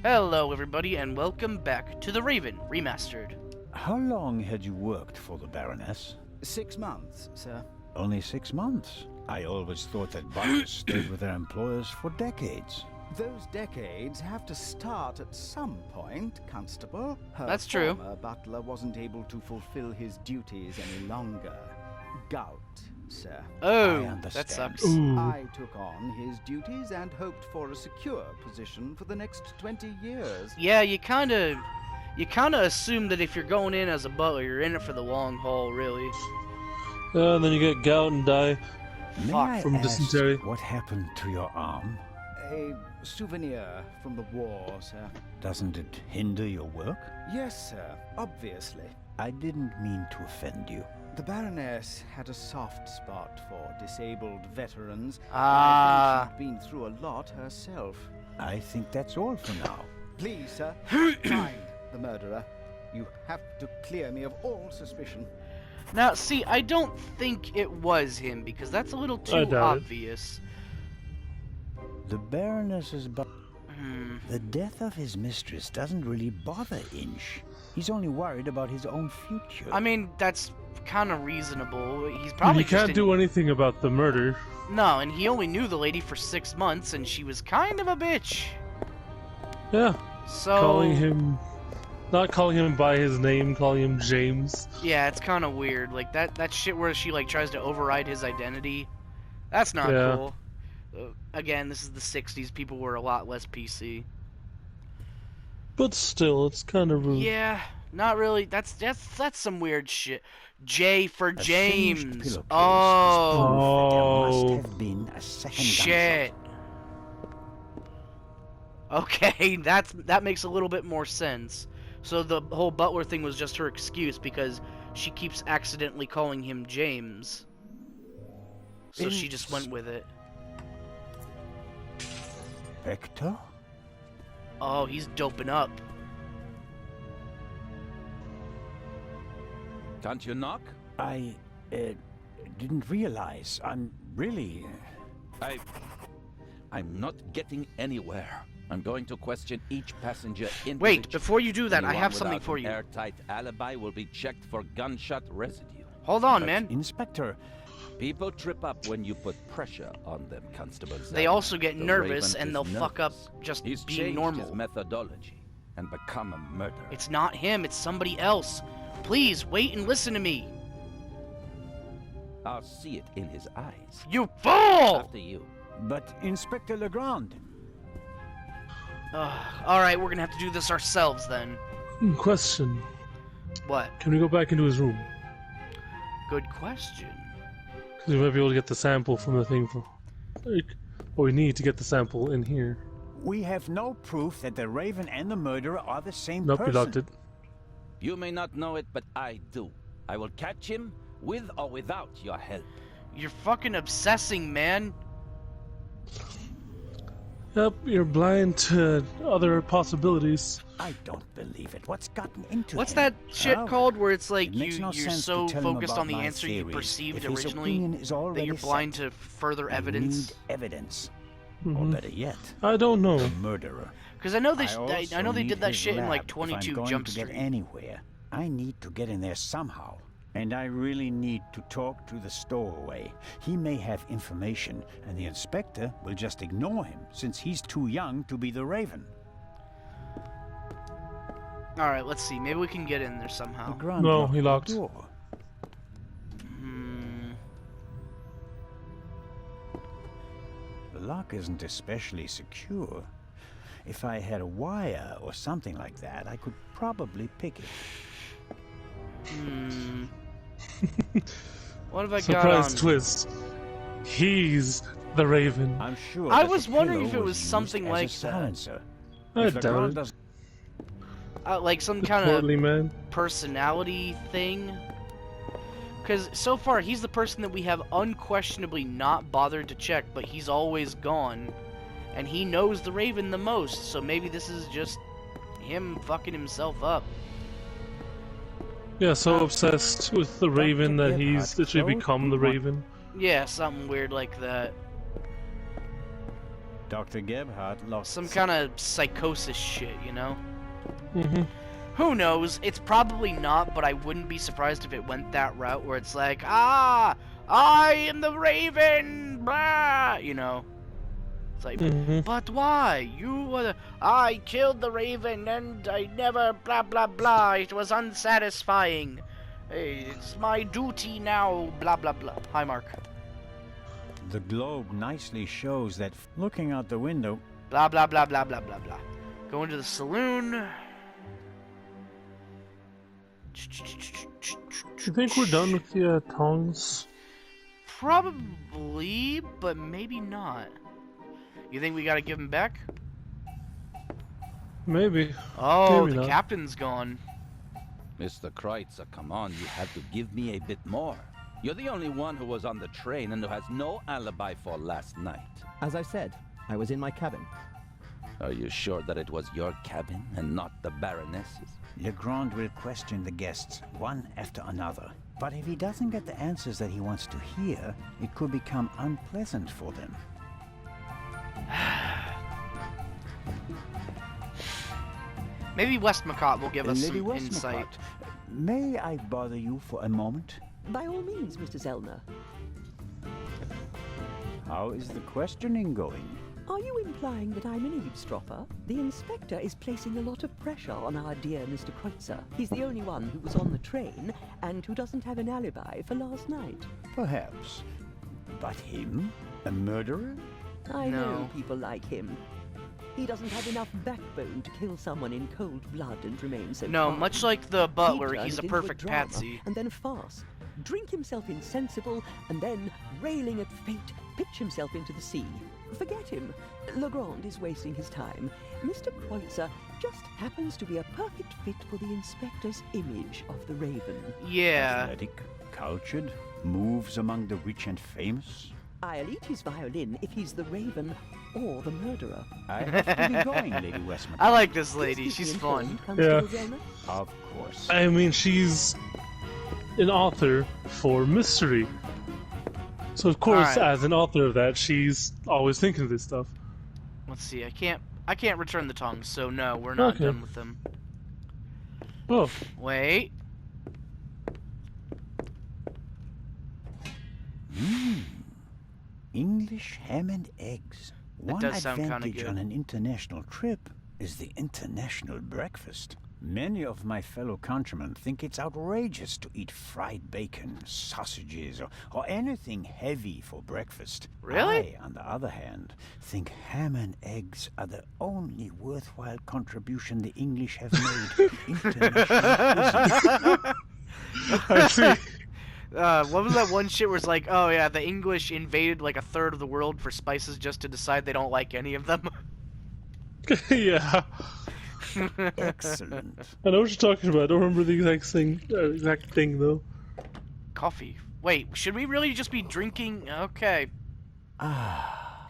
Hello everybody and welcome back to the Raven Remastered. How long had you worked for the Baroness? 6 months, sir. Only 6 months. I always thought that butlers stayed with their employers for decades. Those decades have to start at some point, Constable. That's true. Former butler wasn't able to fulfill his duties any longer. Gout, sir. Oh, I understand. that sucks. I took on his duties and hoped for a secure position for the next 20 years. Yeah, you kinda assume that if you're going in as a butler, you're in it for the long haul, really. And then you get gout and die. May Fuck. I From ask dysentery. what happened to your arm? A souvenir from the war, sir. Doesn't it hinder your work? Yes, sir. Obviously. I didn't mean to offend you. The Baroness had a soft spot for disabled veterans. Ah. I think she'd been through a lot herself. I think that's all for now. Please, sir, find the murderer. You have to clear me of all suspicion. Now, see, I don't think it was him because that's a little too doubt it. obvious. The Baroness's The death of his mistress doesn't really bother Inch. He's only worried about his own future. I mean, that's kind of reasonable. He's probably You can't do anything about the murder. No, and he only knew the lady for 6 months, and she was kind of a bitch. Yeah. So Not calling him by his name, calling him James. yeah, it's kind of weird. Like that shit where she like tries to override his identity. That's not Yeah. cool. Again, this is the 60s. People were a lot less PC. But still, it's kind of rude. Yeah, not really. That's some weird shit. J for A singed James. pillowcase is Oh, proof that there must have been a second shit. gunshot. Okay, that makes a little bit more sense. So the whole butler thing was just her excuse because she keeps accidentally calling him James. So she just went with it. Hector? Oh, he's doping up. Can't you knock? I didn't realize. I'm really... I'm not getting anywhere. I'm going to question each passenger individually. Wait, before you do that, I Anyone have something without for an you. Airtight alibi will be checked for gunshot residue. Hold on, But man. Inspector, People trip up when you put pressure on them, Constable. They Zan. also get The nervous Raven and is they'll fuck up nervous. just He's being changed normal. his methodology and become a murderer. It's not him, it's somebody else. Please, wait and listen to me. I'll see it in his eyes. You fool! After you. but Inspector Legrand. Alright, we're gonna have to do this ourselves then. Question. What? Can we go back into his room? Good question. Because we might be able to get the sample from the thing from... Like, or we need to get the sample in here. We have no proof that the Raven and the murderer are the same Nope, person. you locked it. You may not know it, but I do. I will catch him with or without your help. You're fucking obsessing, man. Yep, you're blind to other possibilities. I don't believe it. What's gotten into What's him? that shit Well, called where it's like it makes no you're sense so to tell him focused about on the my answer you theories perceived if his originally opinion is that already you're blind set. to further We evidence? need evidence. Or Mhm. better yet, I don't know. the murderer. Because I know they also I know they need did that his shit in like lab if 22 I'm going Jump to Street. get anywhere. I need to get in there somehow. And I really need to talk to the stowaway. He may have information, and the inspector will just ignore him, since he's too young to be the Raven. Alright, let's see. Maybe we can get in there somehow. Legrand No, he the locked. door. The lock isn't especially secure. If I had a wire or something like that, I could probably pick it. What have I got Surprise on? twist. He's the Raven. I'm sure. I that was the wondering pillow if it was used something as a like that. silencer. I If doubt Legrand it. doesn't- Like some The kind portly of man. personality thing. Because so far he's the person that we have unquestionably not bothered to check, but he's always gone. And he knows the Raven the most, so maybe this is just him fucking himself up. Yeah, so obsessed with the Raven that Gebhardt he's literally killed become the everyone. Raven. Yeah, something weird like that. Dr. Gebhardt lost Some kind of psychosis shit, you know? Mm-hmm. Who knows? It's probably not, but I wouldn't be surprised if it went that route where it's like, I am the Raven, blah, you know? It's like, but why? I killed the Raven and I never blah blah blah. It was unsatisfying. It's my duty now, blah blah blah. Hi, Mark. The globe nicely shows that looking out the window. Blah blah blah blah blah blah blah. Go into the saloon. Do you think we're done with the tongs? Probably, but maybe not. You think we gotta give him back? Maybe. Oh, Maybe the not. captain's gone. Mr. Kreutzer, come on, you have to give me a bit more. You're the only one who was on the train and who has no alibi for last night. As I said, I was in my cabin. Are you sure that it was your cabin and not the Baroness's? Legrand will question the guests, one after another. But if he doesn't get the answers that he wants to hear, it could become unpleasant for them. Maybe Westmacott will give us Lady some insight. Westmacott, may I bother you for a moment? By all means, Mr. Zellner. How is the questioning going? Are you implying that I'm an eavesdropper? The inspector is placing a lot of pressure on our dear Mr. Kreutzer. He's the only one who was on the train and who doesn't have an alibi for last night. Perhaps. But him? A murderer? I No. know people like him. He doesn't have enough backbone to kill someone in cold blood and remain so No, calm. much like the butler, He he's a turned into perfect drama, patsy. and then a farce. Drink himself insensible, and then, railing at fate, pitch himself into the sea. Forget him. Legrand is wasting his time. Mr. Kreutzer just happens to be a perfect fit for the inspector's image of the Raven. Yeah. Athletic, cultured, moves among the rich and famous. I'll eat his violin if he's the Raven or the murderer. I have to be going, Lady Westmacott. I like this lady. Please keep She's me fun. informed, Constable Yeah. Zellner. Of course. I mean, she's an author for mystery. So of course, Alright. as an author of that, she's always thinking of this stuff. Let's see. I can't return the tongs, so no, we're not Okay. done with them. Oh, Wait. English ham and eggs. One does sound kinda advantage good. on an international trip is the international breakfast. Many of my fellow countrymen think it's outrageous to eat fried bacon, sausages, or anything heavy for breakfast. Really? I, on the other hand, think ham and eggs are the only worthwhile contribution the English have made to international cuisine. I see. What was that one shit where it's like, oh yeah, the English invaded like a third of the world for spices just to decide they don't like any of them? Yeah, Excellent. I know what you're talking about. I don't remember the exact thing though. Coffee. Wait, should we really just be drinking? Okay. Ah,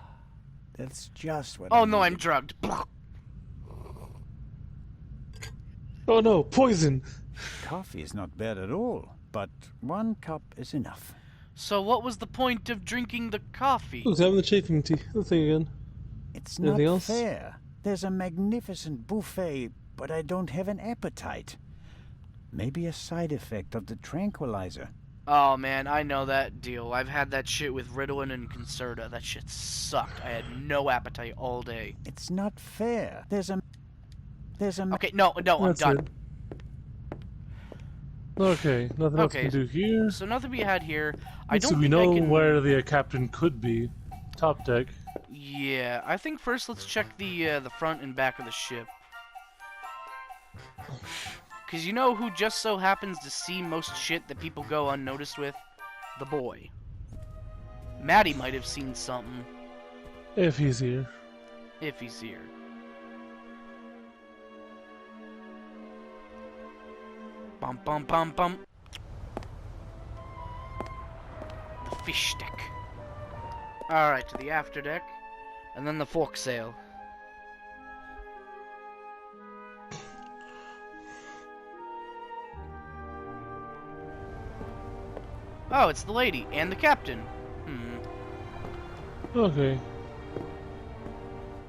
that's just what Oh I no, I'm needed. drugged. Oh no, poison! Coffee is not bad at all, but one cup is enough. So what was the point of drinking the coffee? Look, having the chafing tea. The thing again. It's Anything not else? fair. There's a magnificent buffet, but I don't have an appetite. Maybe a side effect of the tranquilizer. Oh man, I know that deal. I've had that shit with Ritalin and Concerta. That shit sucked. I had no appetite all day. It's not fair. There's a Okay, no, I'm That's done. it. Okay, nothing else Okay, to do here. So nothing we had here. I So don't we think know I can... where the captain could be. Top deck. Yeah, I think first let's check the front and back of the ship. Cause you know who just so happens to see most shit that people go unnoticed with? The boy. Maddie might have seen something, If he's here. if he's here. Bum bum bum bum. The fish deck. Alright, to the after deck. And then the forecastle. Oh, it's the lady and the captain. Hmm. Okay.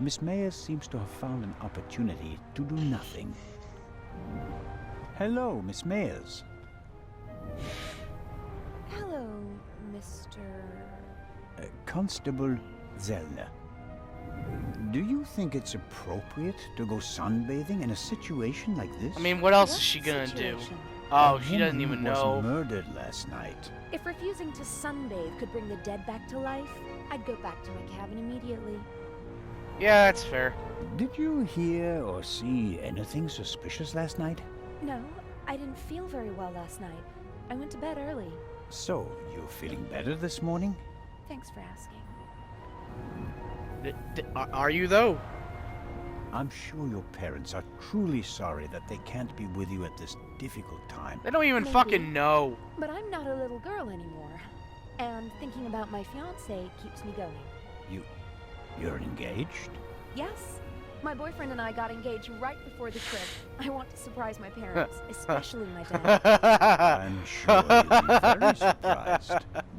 Miss Mayers seems to have found an opportunity to do nothing. Hello, Miss Mayers. Hello, Mr. Constable Zellner. Do you think it's appropriate to go sunbathing in a situation like this? I mean, what else is What she gonna do? situation? Oh, A she doesn't woman even was know. murdered last night. If refusing to sunbathe could bring the dead back to life, I'd go back to my cabin immediately. Yeah, that's fair. Did you hear or see anything suspicious last night? No, I didn't feel very well last night. I went to bed early. So, you're feeling better this morning? Thanks for asking. Are you though? I'm sure your parents are truly sorry that they can't be with you at this difficult time. They don't even Maybe. fucking know. But I'm not a little girl anymore. And thinking about my fiancé keeps me going. You're engaged? Yes. My boyfriend and I got engaged right before the trip. I want to surprise my parents, especially my dad. I'm sure you'll be very surprised.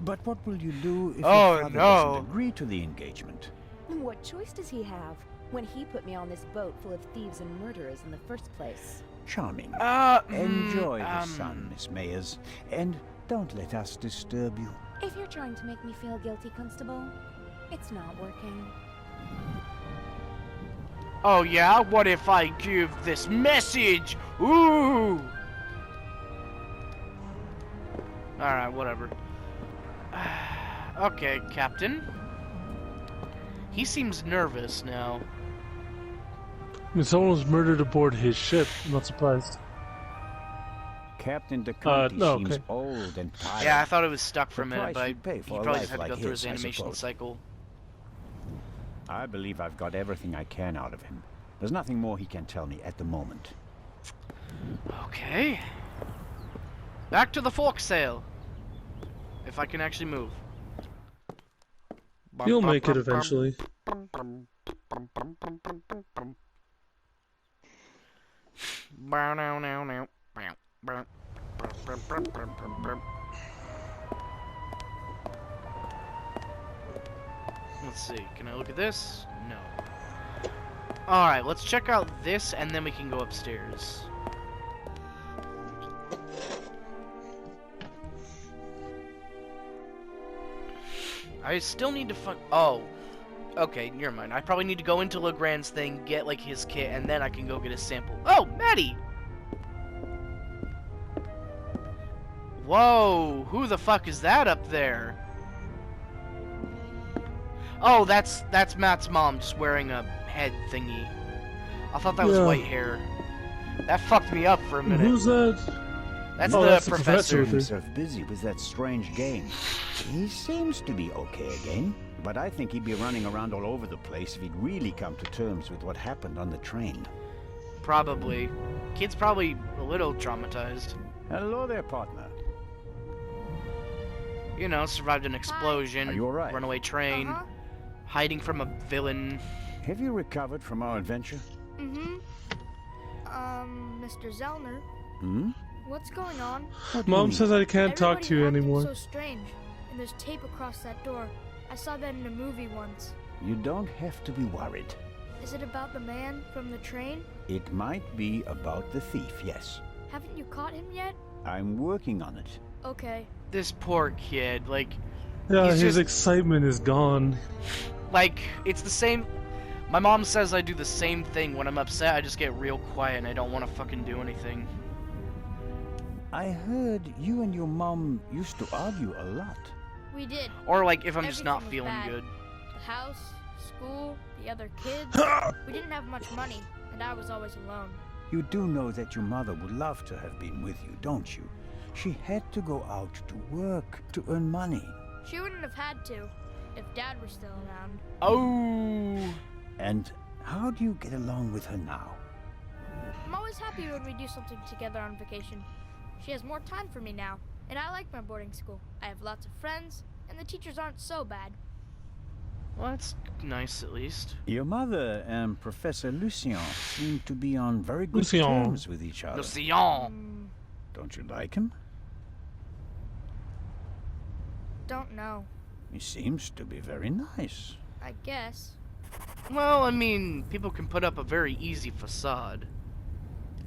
But what will you do if Oh, your father no. doesn't agree to the engagement? What choice does he have when he put me on this boat full of thieves and murderers in the first place? Charming. Mm, Enjoy the sun, Miss Mayers, and don't let us disturb you. If you're trying to make me feel guilty, Constable, it's not working. Oh yeah, what if I give this message? Ooh! Alright, whatever. Okay, Captain. He seems nervous now. I mean, someone was murdered aboard his ship. I'm not surprised. Captain DeConte no, seems okay. old and tired. Yeah, I thought it was stuck for a The minute, price but you pay he for a probably life just had to like go through his, his I animation suppose. cycle. I believe I've got everything I can out of him. There's nothing more he can tell me at the moment. Okay. Back to the forecastle. If I can actually move. You'll make it eventually. Let's see, can I look at this? No. Alright, let's check out this and then we can go upstairs. I still need to oh. Okay, never mind. I probably need to go into Legrand's thing, get like his kit, and then I can go get a sample. Oh, Maddie! Whoa, who the fuck is that up there? Oh, that's Matt's mom just wearing a head thingy. I thought that was Yeah. white hair. That fucked me up for a minute. Who's that? That's Oh, the that's the professor. professor. Himself busy with that strange game. He seems to be okay again, but I think he'd be running around all over the place if he'd really come to terms with what happened on the train. Probably. Kid's probably a little traumatized. Hello there, partner. You know, survived an explosion, Are you all right? runaway train, Uh-huh. hiding from a villain. Have you recovered from our adventure? Mm-hmm. Mr. Zellner, Hmm? what's going on? What do you Mom mean? says I can't talk Everybody to you acting anymore. so strange, and there's tape across that door. I saw that in a movie once. You don't have to be worried. Is it about the man from the train? It might be about the thief, yes. Haven't you caught him yet? I'm working on it. Okay. This poor kid, like, Yeah, He's his just- excitement is gone. it's the same. My mom says I do the same thing when I'm upset. I just get real quiet and I don't want to fucking do anything. I heard you and your mom used to argue a lot. We did. Or like if I'm just not Everything was feeling bad. good. The house, school, the other kids. We didn't have much money, and I was always alone. You do know that your mother would love to have been with you, don't you? She had to go out to work to earn money. She wouldn't have had to if Dad were still around. Oh. And how do you get along with her now? I'm always happy when we do something together on vacation. She has more time for me now, and I like my boarding school. I have lots of friends, and the teachers aren't so bad. Well, that's nice at least. Your mother and Professor Lucien seem to be on very good Lucien. terms with each other. Lucien. Don't you like him? Don't know. He seems to be very nice. I guess. Well, I mean, people can put up a very easy facade.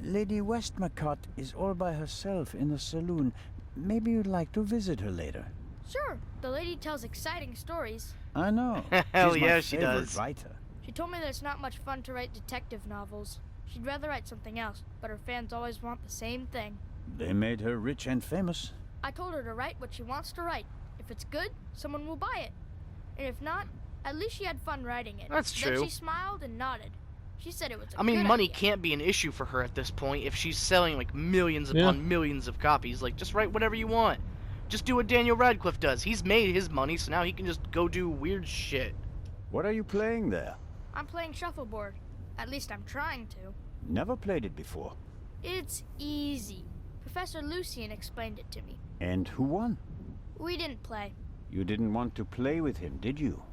Lady Westmacott is all by herself in the saloon. Maybe you'd like to visit her later. Sure, the lady tells exciting stories. I know. Hell She's my yeah, she favorite does. writer. She told me that it's not much fun to write detective novels. She'd rather write something else, but her fans always want the same thing. They made her rich and famous. I told her to write what she wants to write. If it's good, someone will buy it. And if not, at least she had fun writing it. That's true. Then she smiled and nodded. She said it was a I mean, good money idea. can't be an issue for her at this point if she's selling like millions upon millions of copies. Like, just write whatever you want. Just do what Daniel Radcliffe does. He's made his money, so now he can just go do weird shit. What are you playing there? I'm playing shuffleboard. At least I'm trying to. Never played it before. It's easy. Professor Lucian explained it to me. And who won? We didn't play. You didn't want to play with him, did you?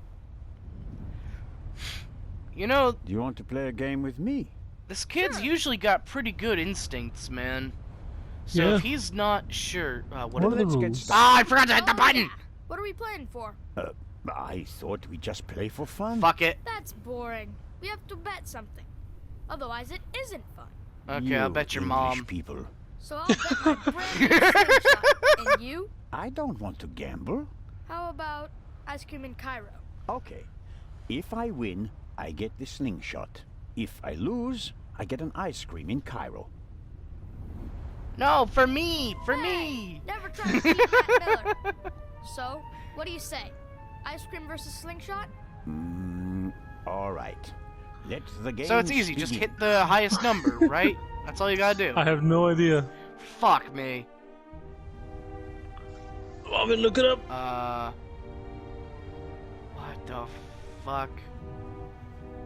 You know, Do you want to play a game with me? this kid's Sure. usually got pretty good instincts, man. So Yeah. if he's not sure, What are the Let's get rules? started. Ah, I forgot to hit the Oh, button! yeah. What are we playing for? I thought we'd just play for fun. Fuck it. That's boring. We have to bet something. Otherwise, it isn't fun. Okay, I'll bet your English mom. people. So I'll bet my brand new slingshot. And you? I don't want to gamble. How about ice cream in Cairo? Okay. If I win, I get the slingshot. If I lose, I get an ice cream in Cairo. No, for me! For Hey, me! never try to beat Matt Miller. So, what do you say? Ice cream versus slingshot? All right. Let the game So it's easy, just begin. hit the highest number, right? That's all you gotta do. I have no idea. Fuck me. I'm gonna look it up. What the fuck?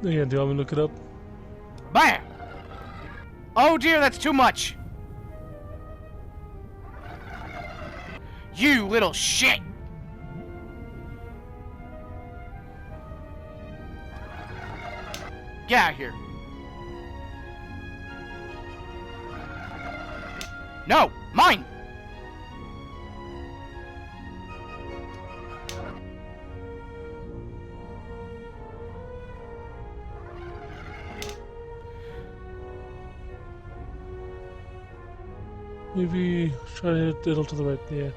Yeah, do you want me to look it up? BAM! Oh dear, that's too much! You little shit! Get out of here. No! Mine! Maybe try to hit diddle to the right. Yeah.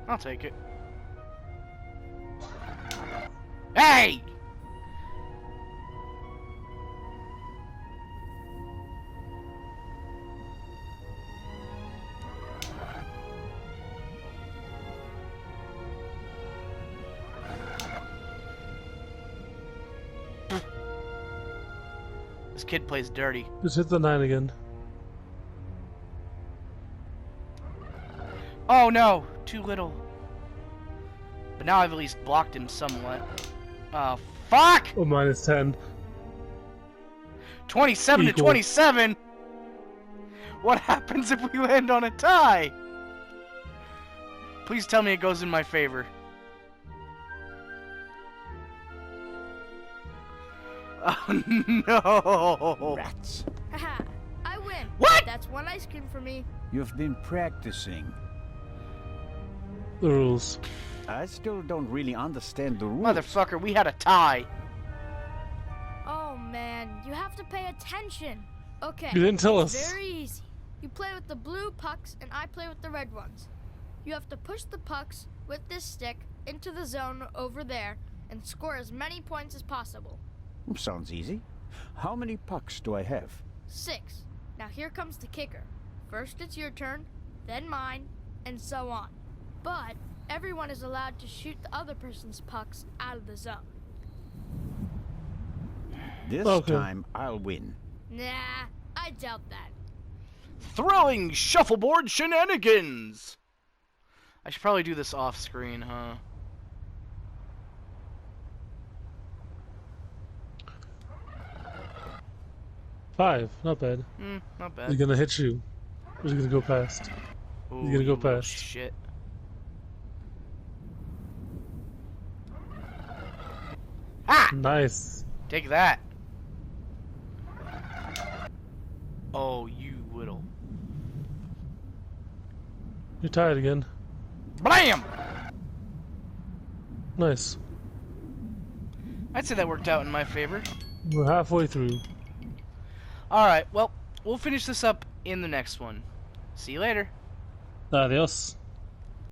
I'll take it. Hey! This kid plays dirty. Just hit the 9 again. Oh no, too little. But now I've at least blocked him somewhat. Oh, fuck! Oh, minus 10. 27 to Equal. 27? What happens if we land on a tie? Please tell me it goes in my favor. Oh no! Rats. Haha, I win. What? That's one ice cream for me. You've been practicing. The rules. I still don't really understand the rules. Motherfucker, we had a tie. Oh man, you have to pay attention. Okay. You didn't tell it's us. Very easy. You play with the blue pucks and I play with the red ones. You have to push the pucks with this stick into the zone over there and score as many points as possible. Sounds easy. How many pucks do I have? 6. Now here comes the kicker. First it's your turn, then mine, and so on. But everyone is allowed to shoot the other person's pucks out of the zone. This Okay. time I'll win. Nah, I doubt that. Thrilling shuffleboard shenanigans! I should probably do this off screen, huh? Five. Not bad. Not Is he bad. gonna hit you? Or is he gonna go past? Ooh, gonna go you little past. Shit. Ah! Nice. Take that. Oh, you little. You're tired again. Blam! Nice. I'd say that worked out in my favor. We're halfway through. Alright, well, we'll finish this up in the next one. See you later. Adios.